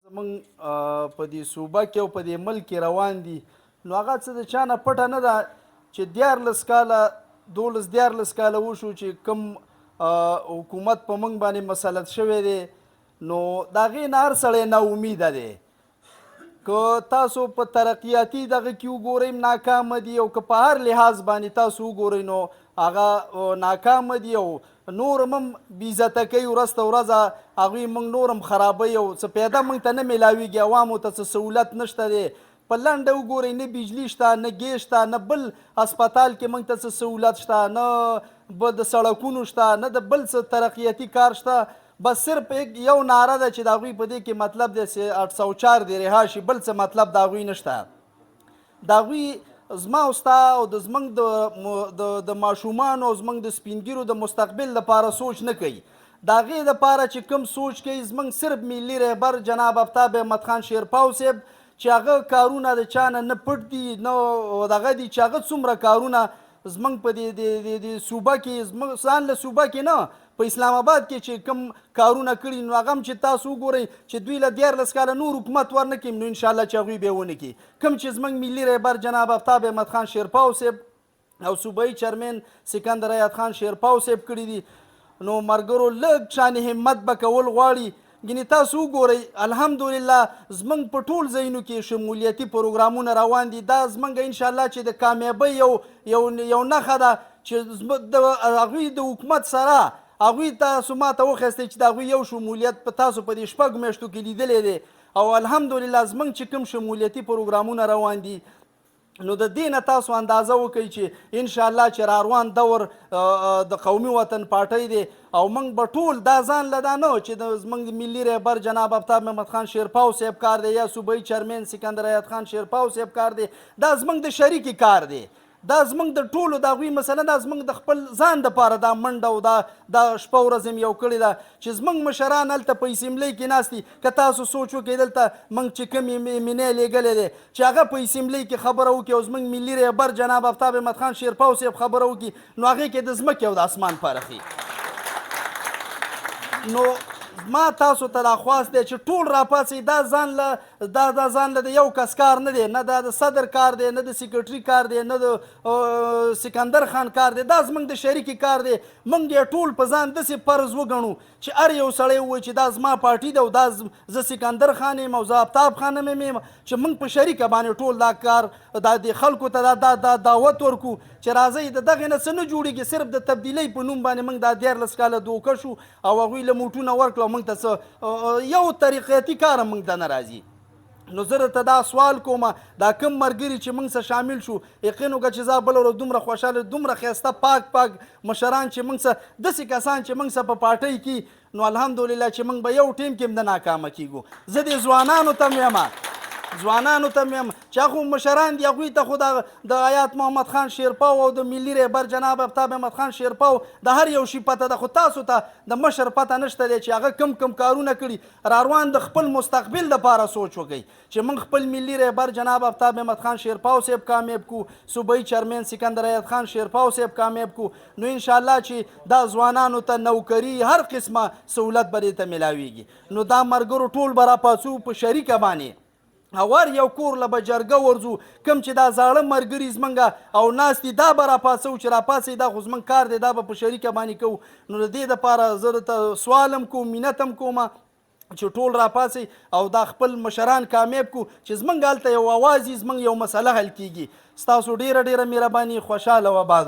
زمونږ په دې صوبه کې او په دې ملک کې روان دي نو هغه څه د چا نه پټه نه ده چې 14 کاله 12 کاله وشو چې کوم حکومت په موږ باندې مسلط شوی دی نو د هغې نه هر سړی ناامیده دی که تاسو په ترقیاتي دغه کې وګورئ ناکامه دي او که په هر لحاظ باندې تاسو وګورئ نو هغه ناکامه دي او نور هم بېعزته کوي ورځ ته ورځ هغوی موږ نور هم خرابوي او څه پیدا موږ ته نه میلاویږي عوامو ته څه سهولت نشته دی په لنډه وګورئ نه بجلي شته نه ګیس شته نه بل هسپتال کې موږ ته څه سهولت شته نه به د سړکونو شته نه د بل څه ترقیاتي کار شته بس صرف یو ناره ده چې د هغوی په دې کې مطلب دی چې 804 دی رها شي بل څه مطلب د هغوی نشته د هغوی زما او ستا او د زموږ د ماشومانو او زموږ د سپینګیرو د مستقبل لپاره سوچ نه کوي د هغې دپاره چې کوم سوچ کوي زموږ صرف ملي رهبر جناب آفتاب احمد خان شیرپاو صاحب چې هغه کارونه د چا نه پټ دي نه دغه دي چې هغه څومره کارونه زموږ په دې صوبه کې زموږ ځان له صوبه کې نه په اسلام آباد کې چې کوم کارونه کړي نو هغه هم چې تاسو وګورئ چې دوی له 14 کاله نور حکومت ورنه کړي نو انشاءالله چې هغوی به یې ونه کړي کوم چې زموږ ملي رهبر جناب آفتاب احمد خان شیرپاو صاحب او صوبایي چیرمین سکندر حیات خان شیرپاو صاحب کړي دي نو ملګرو لږ شان همت به کول غواړي ګینې تاسو وګورئ الحمدلله زموږ په ټول ځایونو کې شمولیتي پروګرامونه روان دي دا زموږ انشاءالله چې د کامیابۍ یو نښه ده چې د هغوی د حکومت سره هغوی تاسو ما ته وخیستئ چې د هغوی یو شمولیت په تاسو په دې 6 میاشتو کې لیدلی دی او الحمدلله زموږ چې کوم شمولیتي پروګرامونه روان دي نو د دې نه تاسو اندازه وکړئ چې انشاءالله چې راروان دور د قومي وطن پارټۍ دی او موږ به ټول دا ځان له دا نه چې د زموږ د ملي رهبر جناب آفتاب احمد خان شیرپاو صاحب کار دی یا صوبایي چیرمین سکندر حیات خان شیرپاو صاحب کار دی دا زموږ د شریکي کار دی دا زموږ د ټولو د هغوی مثلا دا زموږ د خپل ځان دپاره دا منډه او دا شپه ورځ یې یو کړې ده چې زموږ مشران هلته په اسمبلۍ کې ناست دي که تاسو سوچ وکړئ دلته موږ چې کوم مینی لیږلی دی چې هغه په اسمبلۍ کې خبره وکړي او زموږ ملي رهبر جناب آفتاب احمد خان شیرپاو صاحب خبره وکړي نو هغې کې د ځمکې او د اسمان فرق نو ما تاسو ته دا خواست دی چې ټول راپاڅئ دا ځان له د یو کس کار نه دی نه دا د صدر کار دی نه د سیکرټري کار دی نه د سکندر خان کار دی دا زموږ د شریکي کار دی موږ یې ټول په ځان داسې فرض وګڼو چې هر یو سړی ووایي چې دا زما پارټي ده او دا زه سکندر خان یم او زه آفتاب خان هم یم چې موږ په شریکه باندې ټول دا کار د خلکو ته دا دعوت ورکو چې راځئ د دغې نه څه نه جوړېږي صرف د تبدیلۍ په نوم باندې موږ دا 14 کاله دوکه شو او هغوی له موټونه ورکړه او موږ ته څه یو طریقیتي کار هم موږ ته نه راځي نو زه درته دا سوال کوم دا کوم ملګري چې موږ سره شامل شو یقین وکړه چې زه بله ورځ دومره خوشحاله دومره ښایسته پاک مشران چې موږ سره داسې کسان چې موږ سره په پارټۍ کې نو الحمدلله چې موږ به یو ټیم کې هم د ناکامه کیږو زه د ځوانانو ته یم ځوانانو ته مې چې هغه مشران دي هغوی ته خو د حیات محمد خان شیرپاو او د ملي رهبر جناب آفتاب احمد خان شیرپاو د هر یو شي پته ده خو تاسو ته د مشر پته نشته دی چې هغه کم کارونه کړي راروان د خپل مستقبل دپاره سوچ وکړئ چې موږ خپل ملي رهبر جناب آفتاب احمد خان شیرپاو صاحب کامیاب کو صوبایي چیرمین سکندر حیات خان شیرپاو صاحب کامیاب کو نو انشاءالله چې دا ځوانانو ته نوکري هر قسمه سهولت به دې ته میلاویږي نو دا ملګرو ټول به راپاڅو په شریکه باندې هوار یو کور له به جرګه ورځو کوم چې دا زاړه ملګري زموږ او ناست دي دا به راپاڅو چې راپاڅئ دا خو زموږ کار دی دا به په شریکه باندې کوو نو د دې دپاره زه درته سوال هم کوم منت هم کوم چې ټول راپاڅئ او دا خپل مشران کامیاب کو چې زموږ هلته یو اواز زموږ یو مسله حل کیږي ستاسو ډیره مهرباني خوشحاله و آباد